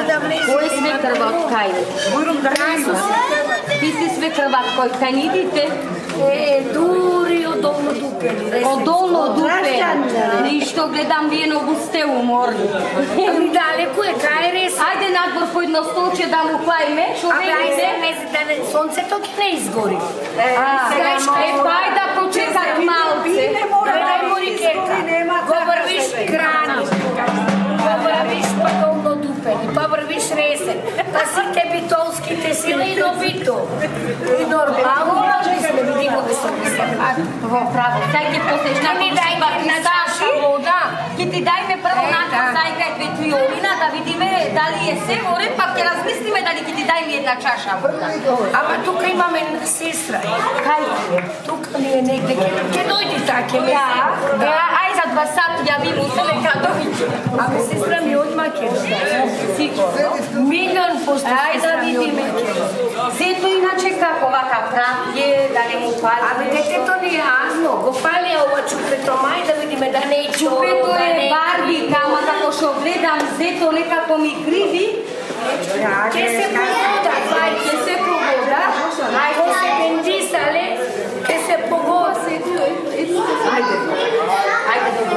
да влезе. Кој е свекрва од кај? Ти си свекрва од кој кај нидите? Дури од долно дупе. Од долно дупе. Ништо гледам вие многу сте уморни. Ами далеку е, кај рес. Ајде надвор по едно столче да му пајме, шо велите? Ајде, сонцето ќе не изгори. Пај да почекат малце. Дај мори кека. Го врвиш крани. Го врвиш па долно дупени, па врвиш ресен. Па сите битолските сила и до бито. И нормално, мисле, видимо да се мисле. Во право, сај ќе посеш на Ми дај на чаша вода. Ќе ти дајме прво нака сајка и две триолина да видиме дали е се море, па ќе размислиме дали ќе ти дајме една чаша вода. Ама тука имаме една сестра. Кај? Тука ми е негде, ќе дојди таке ме. Ај за 2 сати ја ви му се нека дојде. Абе сестра ми одма ќе Сигурно. 10000%. Ај да видиме. Сето иначе како вака праќе, дали му пали. Абе детето ни е азно, го пали ова чупето, мај да видиме да не е Чупето е барбика, ама како што гледам зето некако ми криви. Ќе се погода, Ќе се погода. Ајде се бенджисале, ќе се погода. Ајде. Ајде да го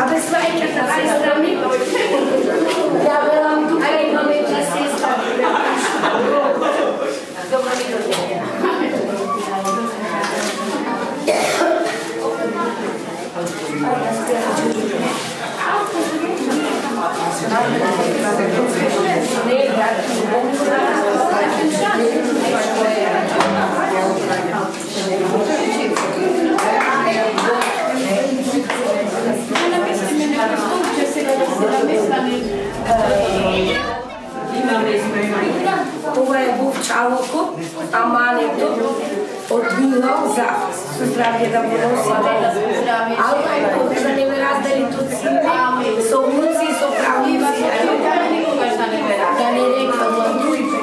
Абе свајката сестра ми, ја велам тука имаме една сестра. Добро ми дојде. Ова е бувчалото, амането од вино за здравје да го носите. Ала е кога да не ме разделите од сите, со внуци и со правници. Да не рекам од дујте.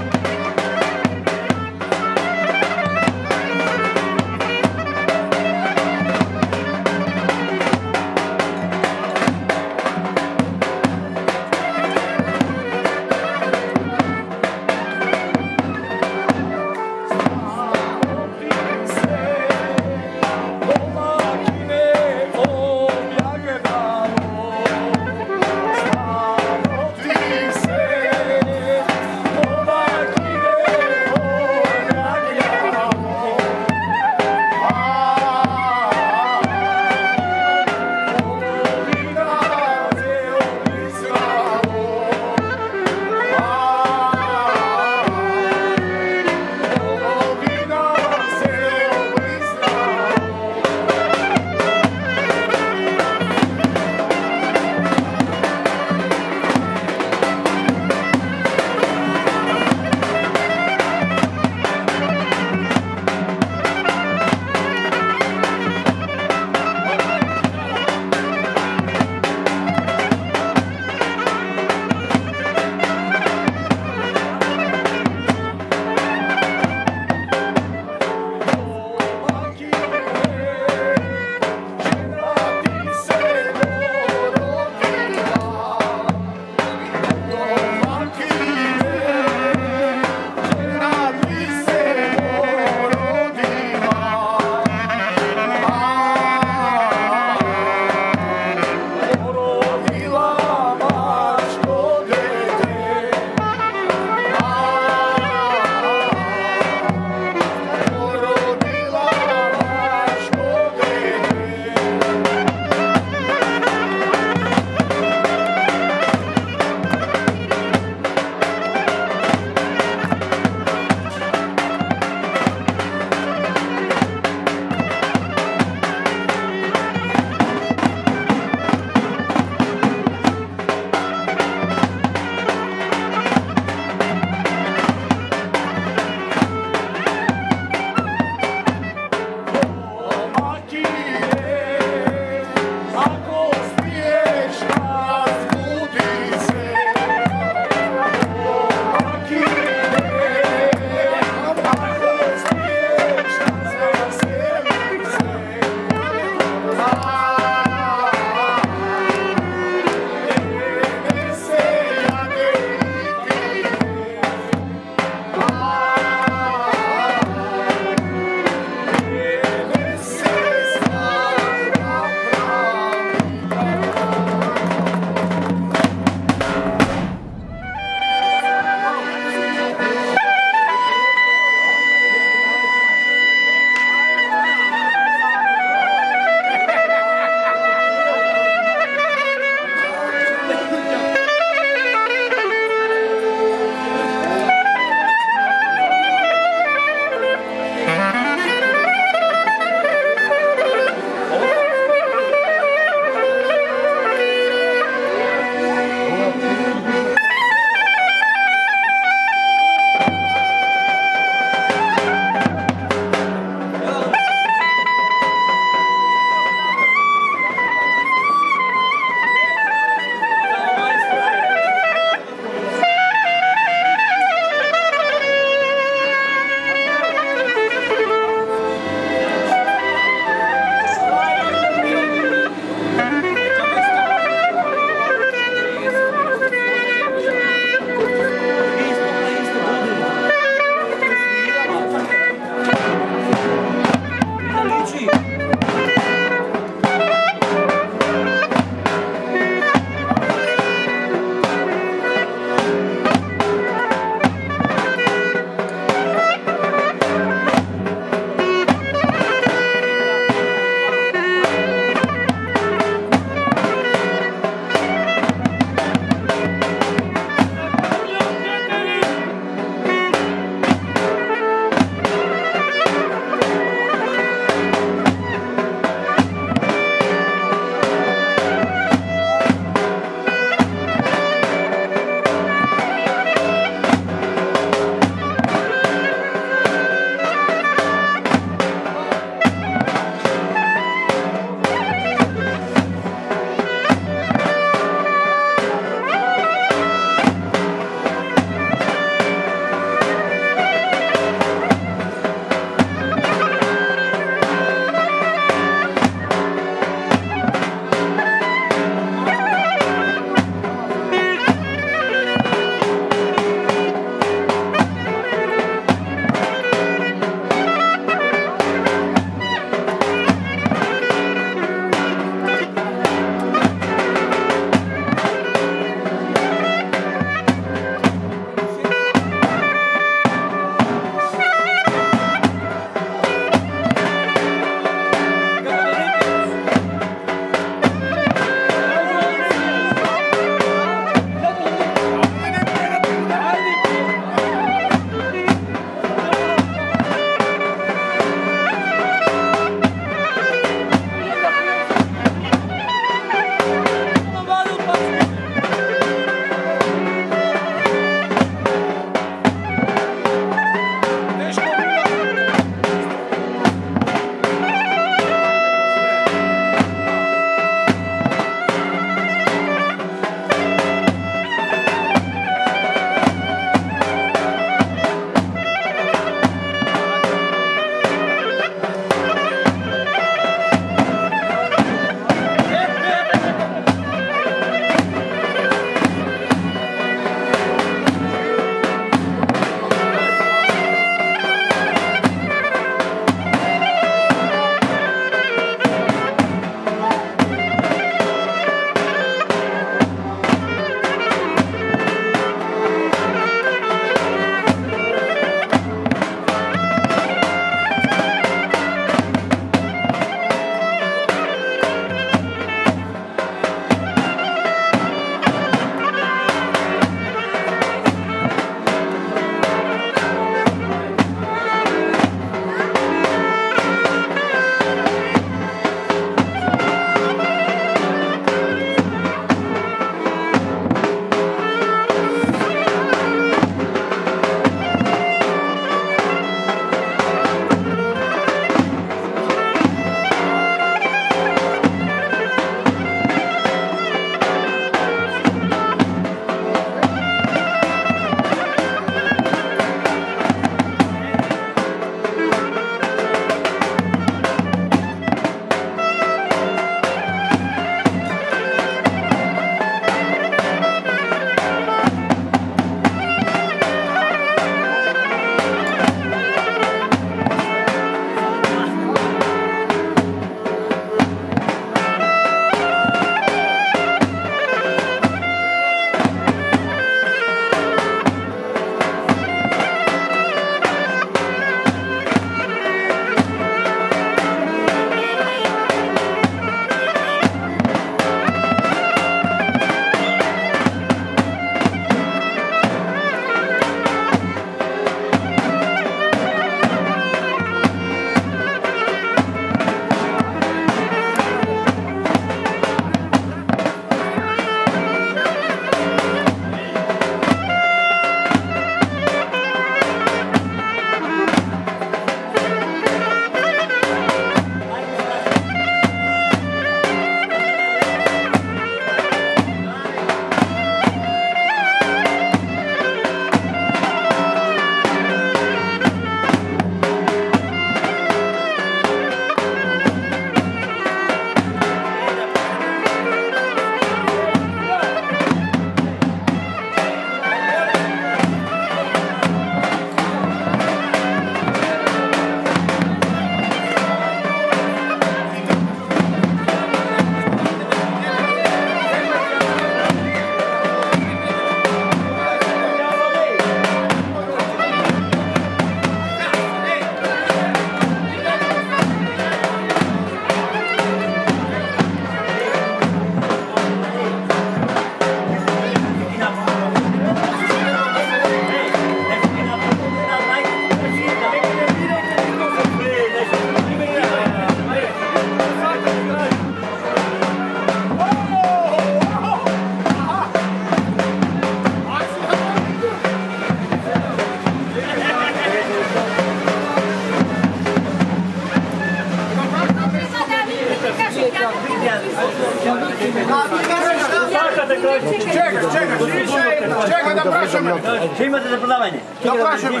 Чекай да прашаме. Што имате за продавање? Да прашаме.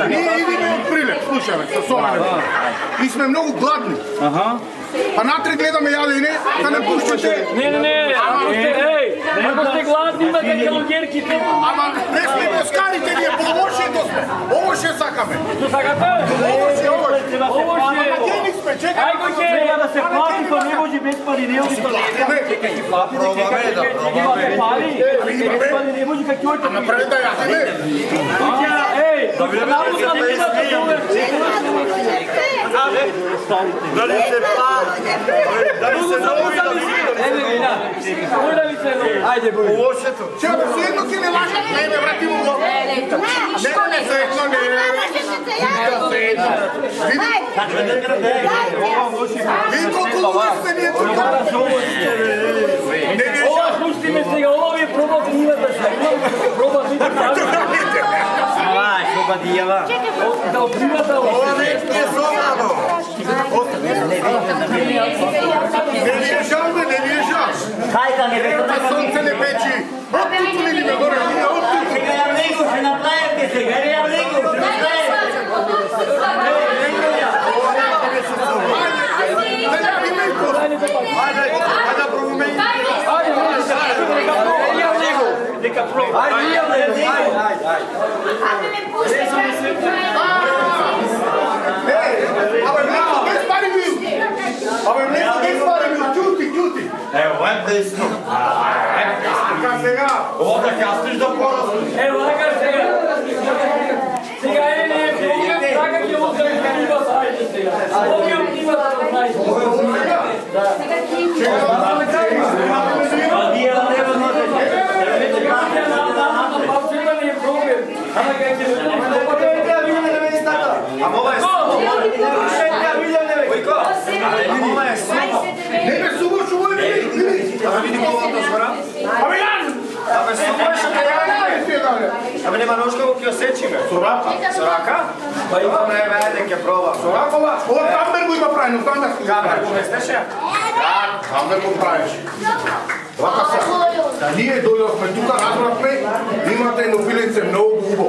Ние идеме од Прилеп, слушаме, со Солане. И сме многу гладни. А натре гледаме јадење, да не пуштите. Не, ако сте гладни, имате калогерките. Ама не сме боскарите, ние полошето сме. Ово ще сакаме. Што сакате? Ово ще... Анагени сме, чекай. Ајко ќе... Треба да се плати, то не може без пари, не може пари. Пари, без пари не може како ќе. Направи да јадеме. Ей, напуска да имате Дали се дали се нови Ајде, бој. Чекай, следно ќе не лажат, не ме вратимо го. Што не се? Види колку луѓе сме ние тука. Ова слушайте ме сега, ова ви проба книгата сега. Проба ви да кажа. што па дијава. Да отривате ова. Не ни е жал, бе, не ни е жал. Кајка не бе На сонце не печи. Оттуку не ни ме горе, ние оттуку. Сега ја влегу, ще направите сега, ја влегу, ще направите. Да јавиме и после. Ајде да пробаме и Нека проба. Абе, млеко без пари бил. Абе, млеко без пари бил. Ќути. Evo, desno. Така сега. Ovo da kastiš da porasli. Ево, така сега. Сега не е проблем, така ќе му се книва ајде сега. Ови книва знаете. Па дијава треба може. Ама ќе ќе Не бе, суго, шуго е, види. Абе види колата згора. Абе, Јан! Абе само е што ја. Абе нема ношка го ќе осечиме. Сорака. Сорака? Па има не веќе ќе проба. Соракова, ова Камбер го има правено, Камбер. Камер го местеше? Камбер го правиш. Вака се. Да ние дојдовме тука, разбравме, имате едно пилеце многу убаво.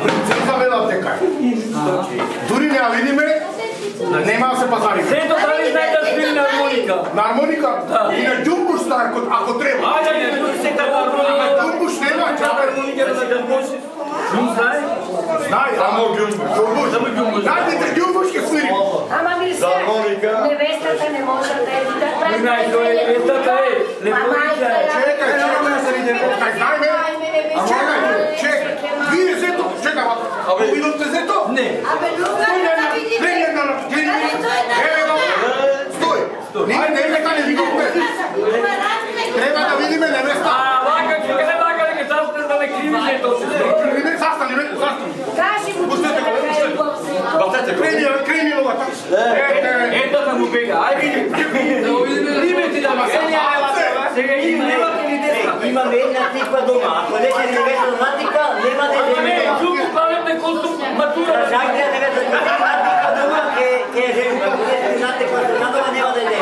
Принцеса велат дека е. Дури не ја видиме, нема да се пазари. Сето дали знаете да свири на хармоника? На хармоника? И на џумбуш ако треба. Ајде, не се така хармоника. Џумбуш нема, чакај. Хармоника да џумбуш. Шум знае? Знај, само џумбуш. Најдете џумбуш ке свири. Ама ми се, невестата не може да е да прави. Знај, тоа е невестата е. Лепорица е. Чекај, знајме. Чекај. Вие зето, чекај, абе видовте зето? Не. Абе, друга не да видиме. Стој. Ние невеста не видовме. Треба да видиме невеста. Вака, чекај, вака, дека застане да не криви зето. Застани. Кажи му, Пустете го, пустете. Батете го. Крени овата. Ето да му бега. Ајде, видиме ти да ма. Сега имате ли деца? Имаме една тиква дома, ако веќе невеста натика, нема да Не, е чуку правите костум матура. Шакте невеста натика дома, ќе жени, ако веќе натика дома, нема да е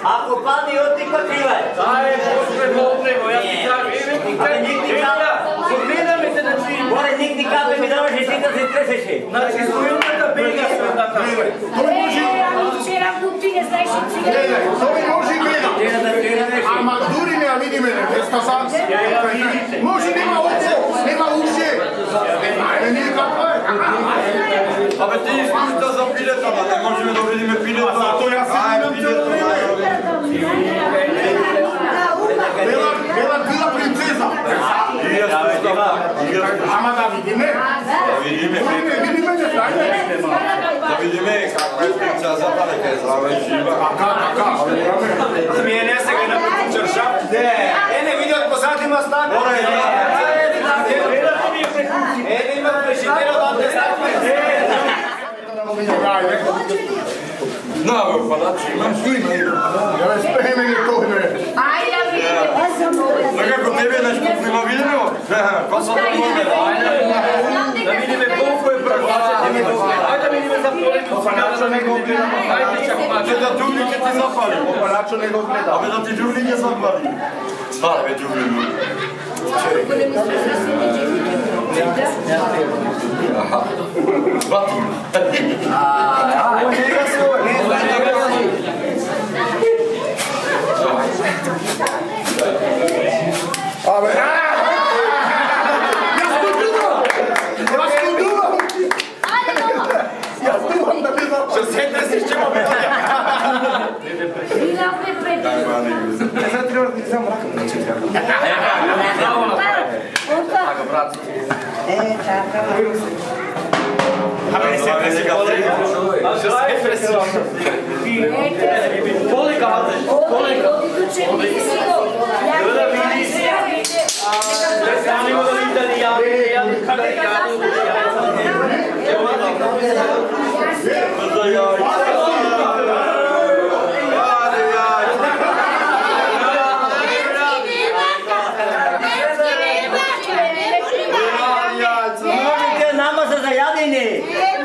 Ако падне од тиква, крива е. Ајде, после проблемо, јас ти кажам. Абе, ник ни капе. Погледаме се, значи... Горе ник ни капе ми даваше сите се тресеше. Значи, стојната бега стојната. вчера купи, не знаеш от сега. Тој може и гледа. Ама дури не ја видиме невеста са. Може нема око, нема уше. Ајде ние како е. Абе ти искаш за пилета, ма не можеме да видиме пилета. Зато јас се видам цело време. Бела била принцеза. Ама да видиме. Видиме, Видиме, не знаеме. да видиме како е принцезата, дека е здрава и жива. Така. Ми е не сега на чаршап. Не видат позади има знак. Има прежител од те стакме. На, падачи имаш. Ја ве спреме не тој бе. Ајде да видиме, аз съм много. Како тебе нешто има видено? Кој са да Да видиме колку е брзо. Ајде да видиме за Опалачо не го гледа. Ајде да дувлике ти запали. Опалачо не го гледа. Абе да ти дувлике запали. Стара бе дувлике. Бати. Абе. Ще седне си, ще ме бе. Bila opet pred. Sad treba da sam rakam da će treba. Tako, brat. Абе, се преси коlega. Се преси. Коlega, Odi tu će biti sigo. Ja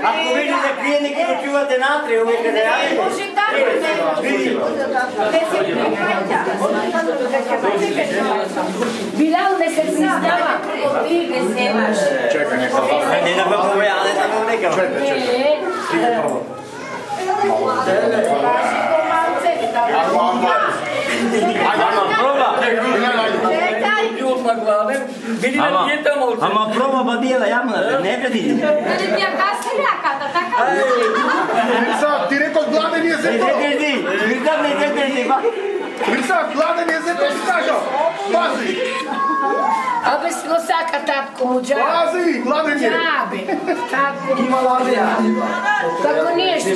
Ако видите крие неки го чувате натре, увека за јадење. Може tako Билал не се признава. Ти не снимаш. Чекай, нека. Не да ме повејане, да ме нека. Ама проба бадијава јамната, не беди. Дали ти ја каси раката, така? Мирса, ти рекол гладен е зето. Не беди, Мирса не беди, ба. Мирса, гладен е зето, ти кажа. Пази. Абе си го сака татко му джаби. Пази, гладен е. Джаби. Татко. Има ладија. Како ние што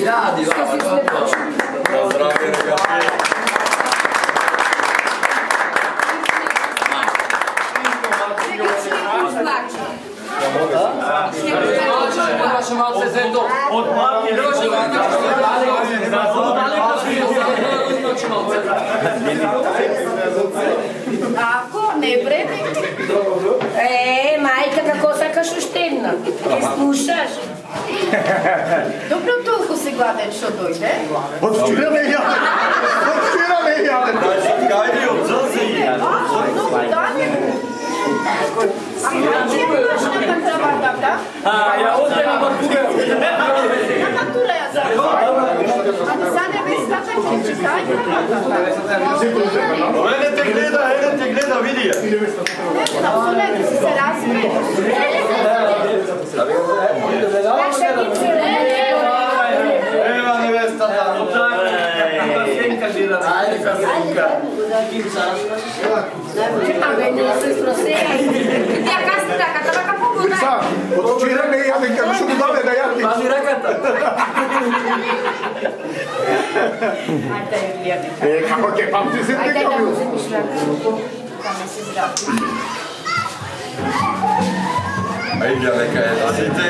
си сме почули. Ако не бреме. Мајка, како сакаш уштедна? Ке слушаш? Добро толку си гладен што дојде. Од вчера не јаде. Од вчера не јаде. Кај од зози. Ја оде на матура. На матура ја забава. Ами са не без така ќе читајте. Ене те гледа, види ја. Не, абсолютно си се разбре. Ева невестата. Абе, не се спросеја. Ти ја каси раката, вака погодај. Мирса, од вчера не јаде, како што го даде да јаде. Пази раката. Како ќе памти се Ајде дека да бил. му земиш рака. Ајде, нека е да сите.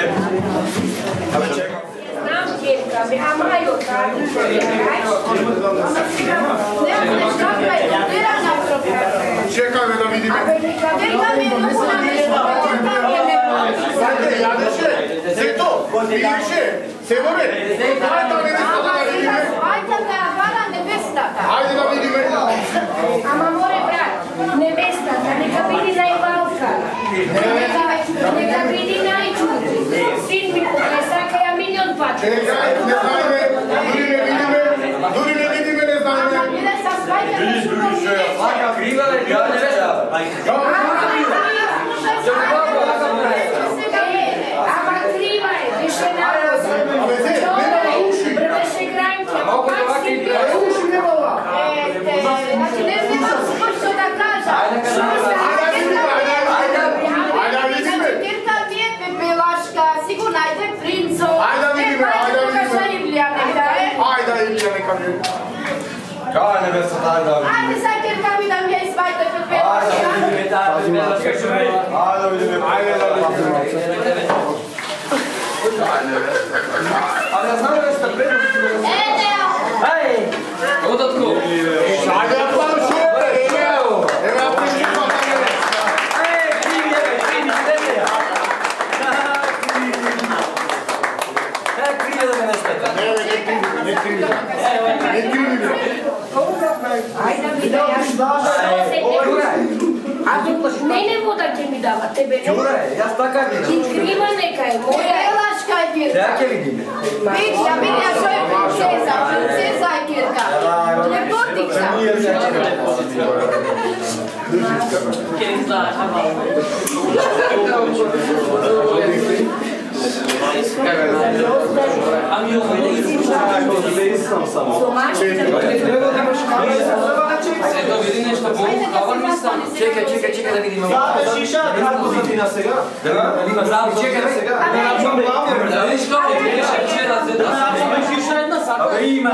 Знам ќерка, бе, а мајо тако ќе Чекаме да видиме. Сајде, јадеше. Зето, пиеше. Се воре. Ајде да видиме. Ајде да видиме. Ама море брат, невестата, нека биде највалка. Нека биде најчудри. Син ми кога сака ја милион пати. Не знаеме, дури не видиме, не знаеме. Вака крива е била невеста. Ама крива е, беше навоза. Брвеше граница, ама пак си бил. Уши не бала. Ајде, Илија, нека ми. Кај невестата, ајде да видиме. Ajde sad jer kam idem ja izvajte prepevaš. Ајде да видиме. А ја знам невеста предно. Одатко. Ајде да планшуе. Ева планшуе. Криви да ме не Мене вода ќе ми дава, тебе не. Јас така ги. Крима нека е моја. Елашка е Кирка. Ја ќе видиме. Види, ја види, што е принцеза е Кирка. Лепотица. Чекај да видиме. Шиша, како затина сега? Има залу, чекај сега. Има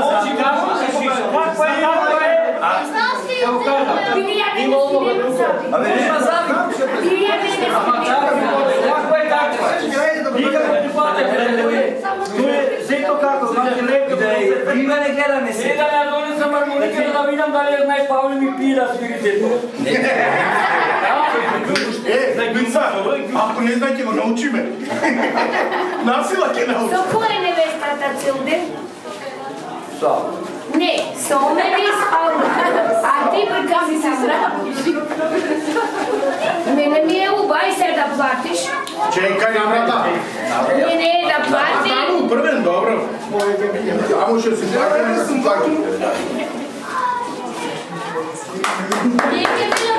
Зето како, значи лепо да има не гледаме се. Сега ја донесам армониката да видам дали е знаеш Павле ми пие да свирите. Ако не знае ќе го научиме. Насила ќе научиме. Со кој е невестата Цилде? Што? Не, со мене и с Павле. А ти прикази се сработиш. Мене ми е убај се да платиш. Чекај, брата. Не е да плати. Стану првен, добро. Амо ќе се плати, не се плати. Не ќе било.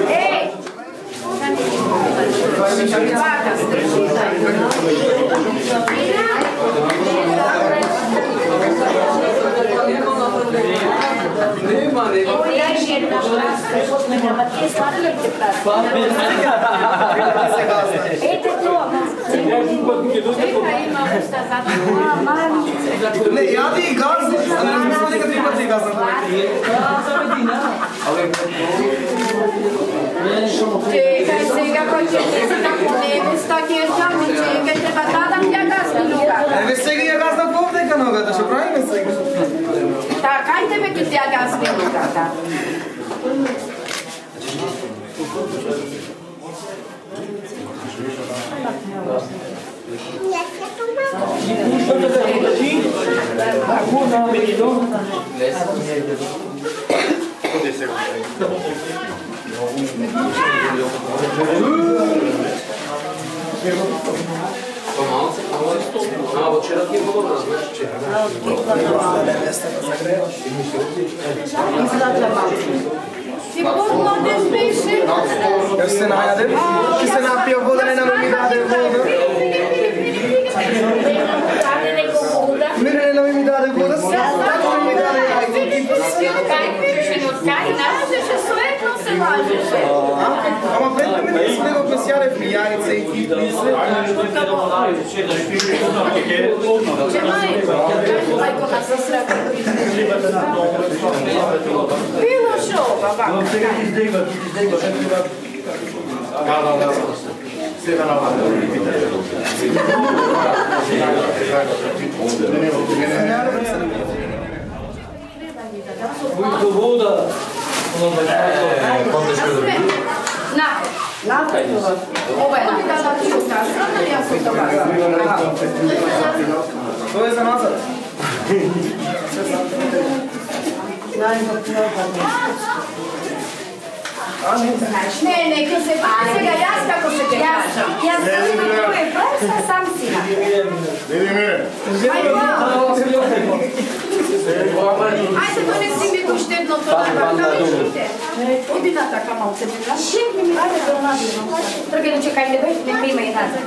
Ей! Ете тоа. Не, јади и газ. Нема нека 3 пати газ. Čekaj, сега кој ќе се тако невеста Кирка, ми чекај, треба дадам ја газ минука. Еве сега ја газ на повдека ногата, што правиме сега? Така, ај тебе ќе ја газ минука. Си по-младен беше. Јас се најадев, ќе се напија вода, не нам ми даде вода. Мене не нам ми даде вода, сега ми даде Ама 5 минути се него песјарев ми јаница и кипли и све. Било шо, баба. Да. Сега на вака. Вода. На. Ова е да чута. Срана ли јас сум тоа? Тоа е за назад. Не, ќе се пати сега јас како се ќе кажам. Јас сум кој е сам сина. Види ме. Ајде донеси ми го штедното на вишите. Оди на така малце била. Шеф ми ајде да надино. Тргај да чекајте бе, нека има и назад.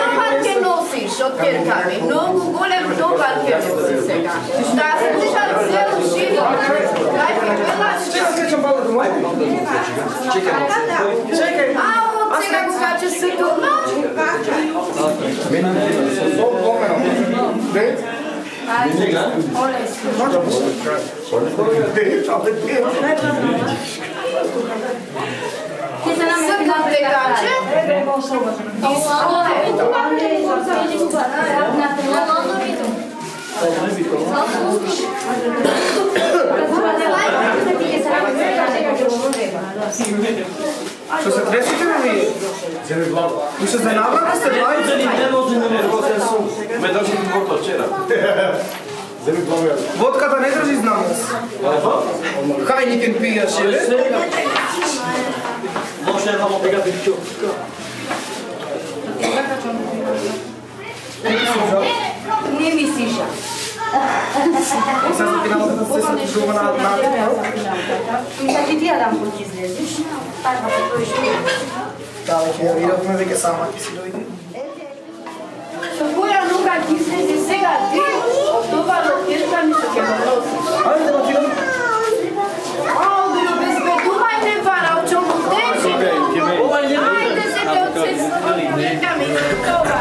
Товар ќе носиш од Кирка ми. Многу голем товар ќе носи сега. Шта слушам цел живот. Дај ми велаш. Чекај. А од сега го каче се тоа. Сакам те каче. Што се тресите ли? Земи глава. И се зајнаврате сте главите ли? Не може да не ме држи водка вчера. Земи глава. Водката не држи знам јас. Хајникен пијаше, бе? Може да му пегате чук. Не ми сиша. Сега за финалата да се съпишува на Мисля, че ти ја дам кога ќе излезеш. Така се тој што. Да, веќе ја видовме, веќе сама ќе си дојде. Со која нога ќе излезе сега ти, од това рокетка ми се ќе поносиш. Ајде да отидам. Ајде, безбедувај не пара, о чому тежи? Ајде се те отсесувам, нека ми се това.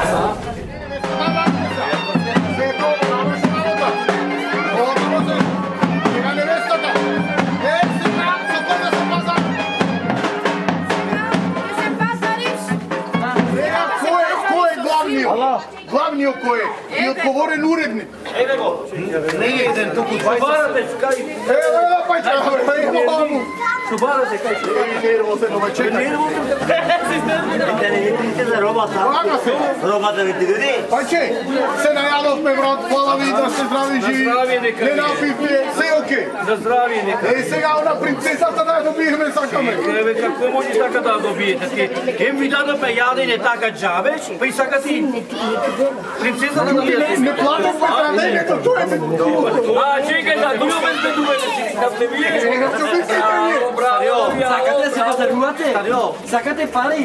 Главниот кој е? И одговорен уредник. Еве го. Не еден туку 20. Барате кај. Пајче, маму. Барате кај. Нерво се нове чекај. Да не ви прите за робата. Лага се. Робата ви ти дојде. Пајче, се најадовме, брат, хвала ви да сте здрави и живи. Не напивме, се окей. За здравие нека. Е, сега она принцесата да ја добиеме, сакаме. Еве како може така да добиете ти? Ем ви дадовме јадење така џабе, па и сакате и принцесата да бидете. Не платам па градењето, тоа е. Чекај, да, дума без бедуваме, кај сте вие. Сакате се пазарувате? Сакате пари?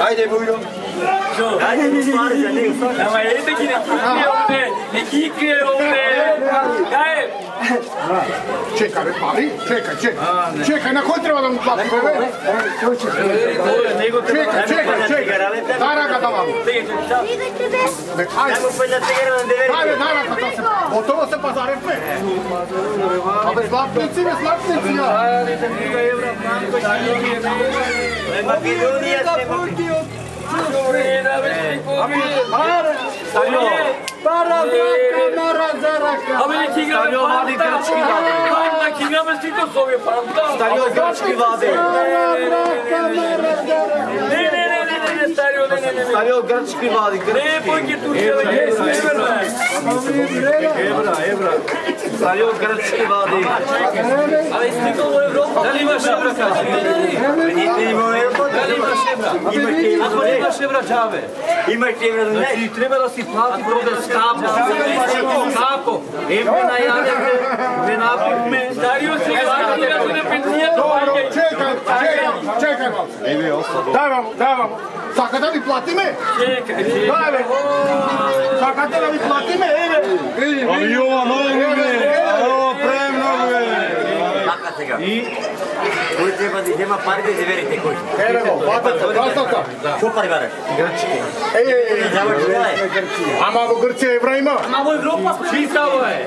Ајде, Бујо. Ајде ми пари за него. Ама ете ги не кикре овде. Кај? Чекај, бе, пари? Чекај, на кој треба да му платим, бе? Чекај. Дај рака да вам. Бе, ајде. Ајде, дај рака да се. Готово се пазаревме. Абе, златници, бе, златници, ја. Македонија се Пара за рака. Абе не ти играме грачки ваде. Хајде да играме сите со овие панта. Стариот грачки ваде. Не, стариот, не. Стариот грачки вади. Не, појќе Турција да ги северна. Евра. Стариот грачки вади. Але стигнал во Европа. Дали имаш евра, кажи? Дали имаш евра? Ако не имаш евра, џабе. Имаш евра, не? Значи треба да си плати тоа скапо. Како? Еве најадевме, ме напивме. Стариот се плати на пенсијата. Чекај, дај вам. Сакате да ви платиме? Чекај. Дај, бе. Сакате да ви платиме? Еве. Така сега. Кој треба да изема пари да изверите кој? Еве го, платата. Што пари бараш? Грчки. Ама во Грција евра има. Ама во Европа читаво е.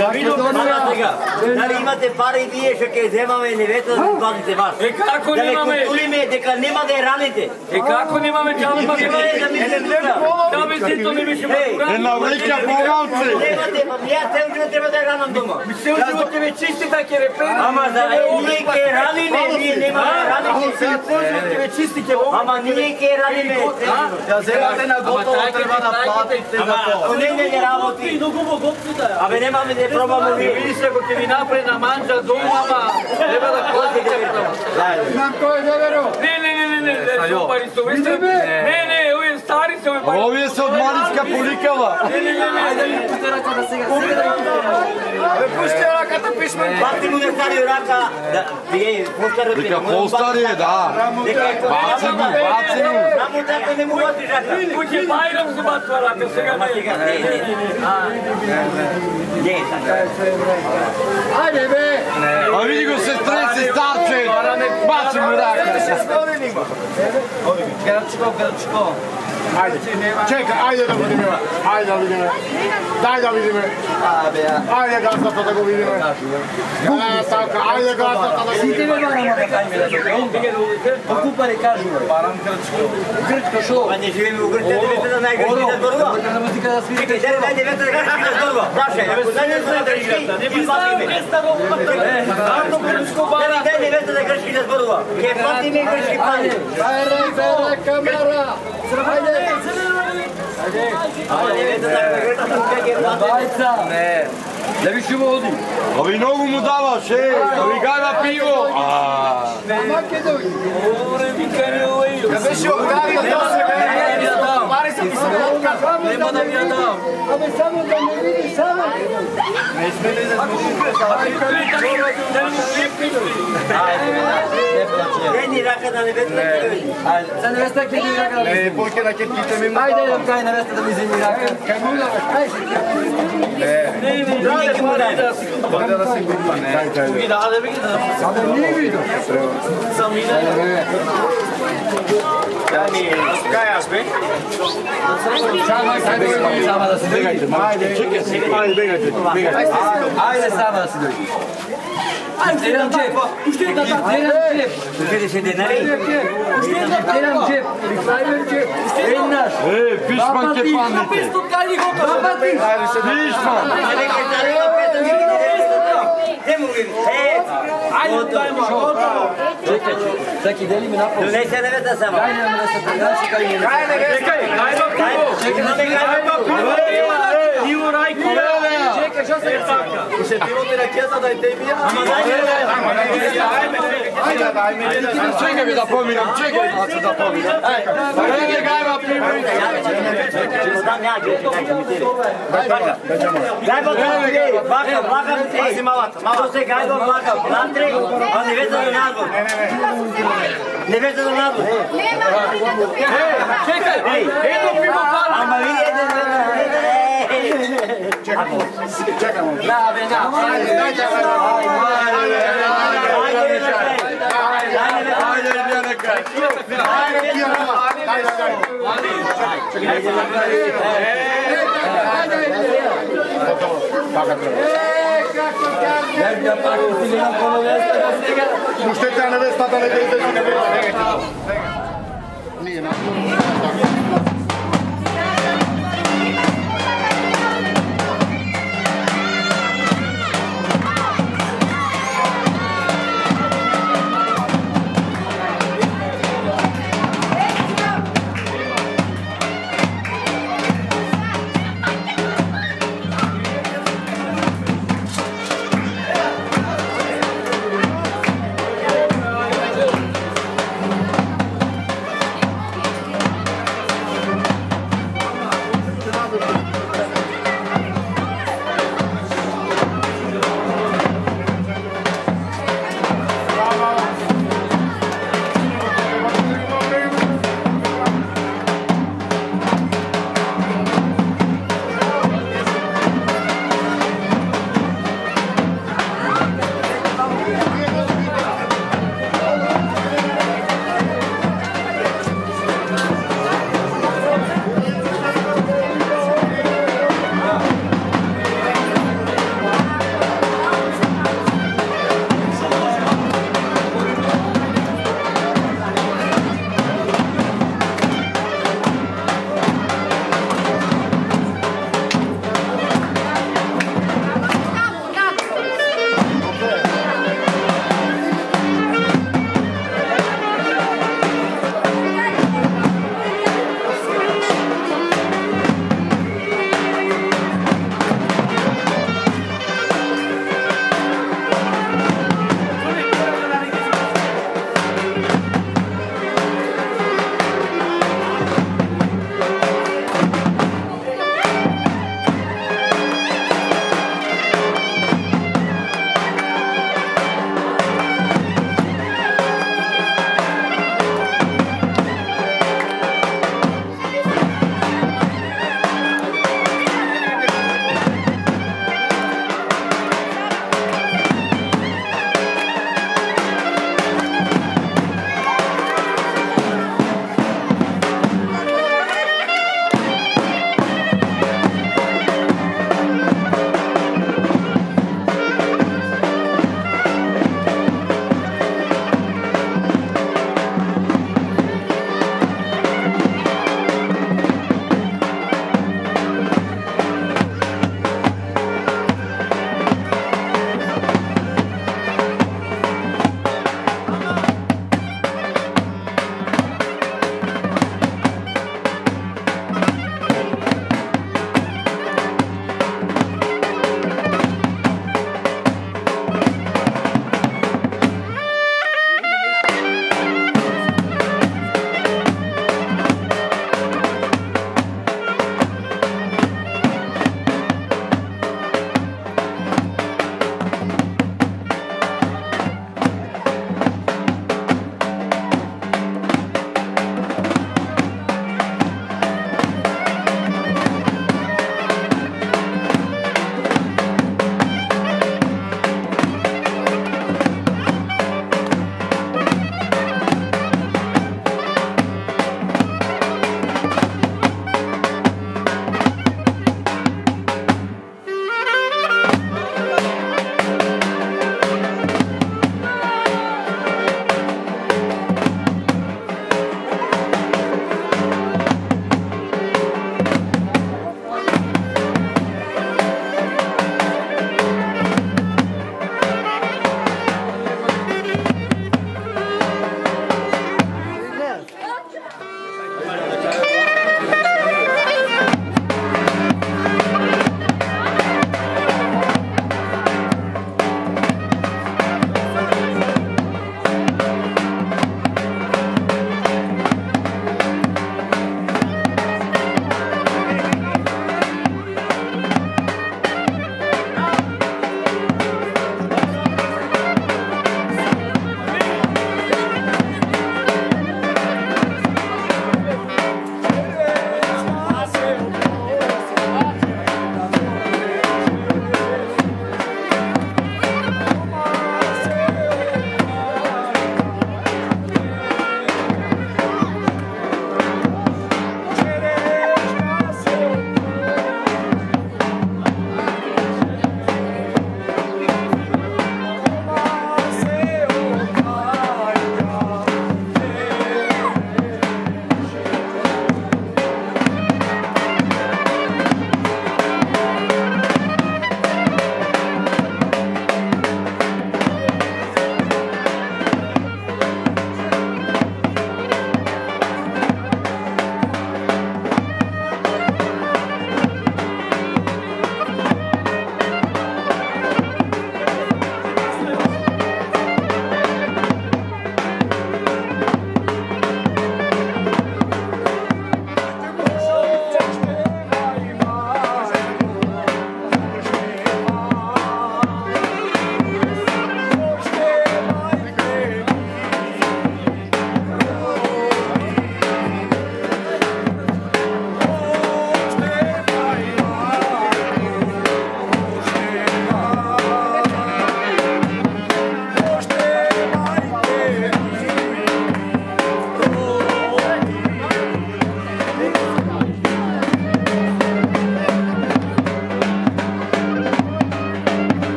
Ја видов сега. Дали имате пари вие што ќе земаме невето да платите вас? Е како Да немаме? ве кутулиме дека нема да ја раните. Е како немаме џабе Нема македонија? да мислим тука. Џабе сето не беше македонија. Немате, ја цел живот треба да ја ранам дома. Цел живот ќе ве чисти да ќе ве пери. Ама за ние ќе раниме, ние нема да раните. Цел живот ќе ве чисти ќе во. Ама ние ќе раниме. Ја земате на готово, треба да платите за тоа. Ако не работи. Многу во готвите. Абе немаме да пробаме вие. Видиш ако ќе ви направи на манџа дома, ама треба да платите. Знам кој е Деверо. Не, со пари со весте. Не, овие стари се овие пари. Овие се од Марицка поликава. Не. Пусте раката сега, сега да ги Пусти раката пишмен. Бати му да стави рака. Да, вие постарате. Вика постари е, да. Баци му. Само така не му батиш рака. Куќе Бајрам се батва рака сега. Ама сега не. Не, така. Ајде, бе. А види го се стреси старче. Баци му рака. Грачко. Ajde, čekaj, ajde da vidimo. Ajde da vidimo. Daj da vidimo. Ajde Gastata da go vidimo. Gastata, ajde Gastata da go Svi vidimo. tebe varamo da kajme da se okupare kažu. Grčko šo. Pa ne živimo u Grčkoj, ne da najgrčki da zborува. Grčka muzika da svira. Čekaj, daj da grčki da zborува. Plaše, ako zadnje zna grčki, ispati me. Daj nevesta da grčki da zborува. Ke plati me grčki plati. Ajde, kamera. Bajca. Ne. Da više vodi. Ovi nogu mu davaš, ovi gajva pivo. Ja беше оглавил да се Пари са писали отказ. Nema da mi ja dam. Абе само да не видиш само. Ne sme da Deni raka da nevesta da ti Ajde, sad nevesta ke ti raka da mi zimi. Porque na ketite mi Ajde, idem kaj nevesta da mi zimi raka. Neki mu daj. da se gupa, ne. Sada nije vidio. Kaj аз бе? Sama da se dođe. Ajde, begajte. Ajde sama da se dođe. Ajde, jedan džep. Jedan džep. Vidi se denari. Jedan džep. Jedan naš. Pišman ke pandite. Pišman. Čekaj, čekaj, deli mi napol. Donese nevesta samo. Kaj nam nevesta, da si kaj je. Kaj nevesta? Ivo Rajko. Čekaj, što se taka? Se pivo mi raketa da je tebi ja. Čekaj mi da pominam, čekaj da pominam. Ajde, gajva pivo. Što se gajba vlaka? Latre, a nevesta do nadvor. Nevesta do nadvor. Čekaj, jedno pivo pala. Ama vidi jedan. Čekamo. Puštete a nevestata ne dejte si nevesta. Nije na.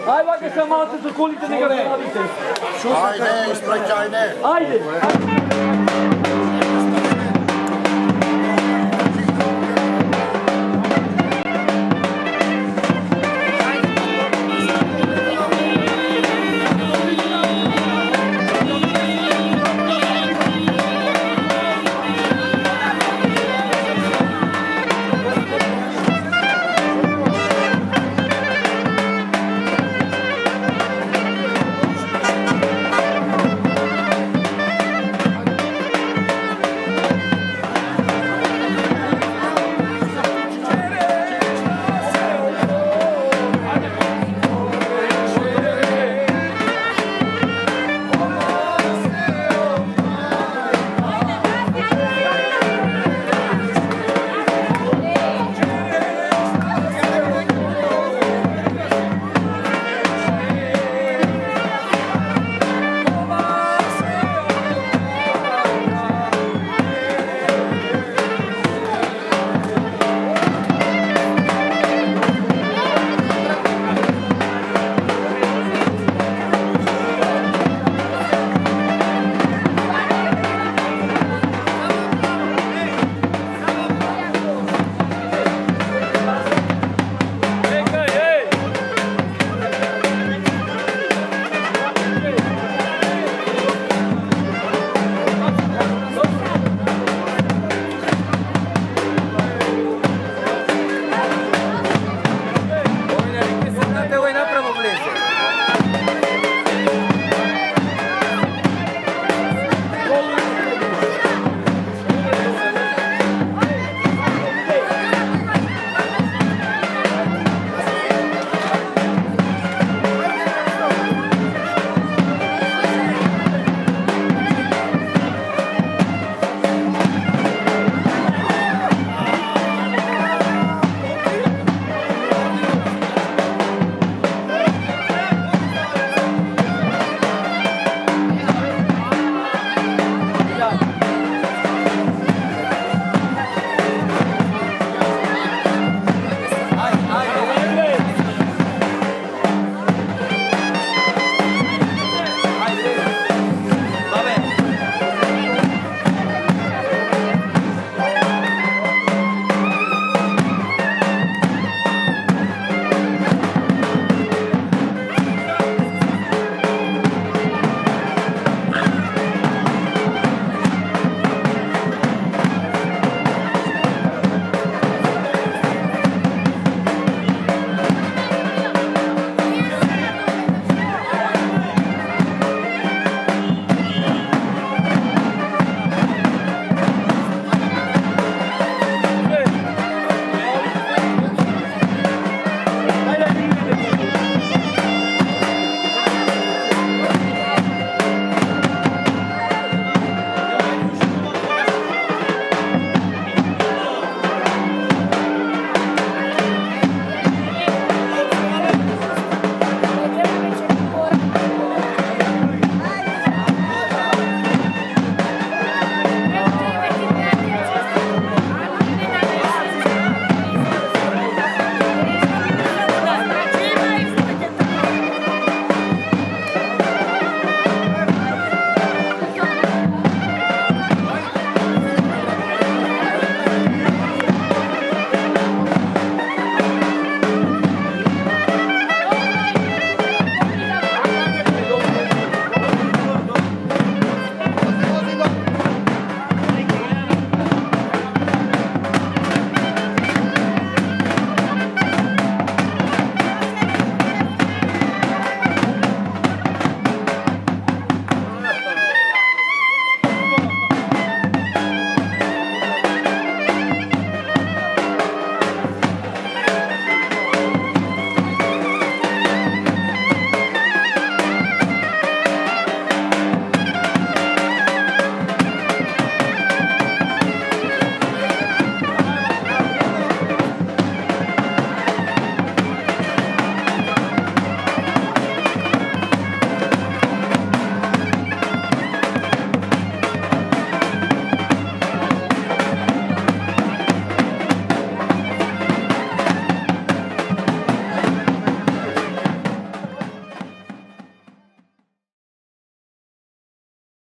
Ај вака са малце со колите, нека се навите. Ајде, испраќајде. Ајде.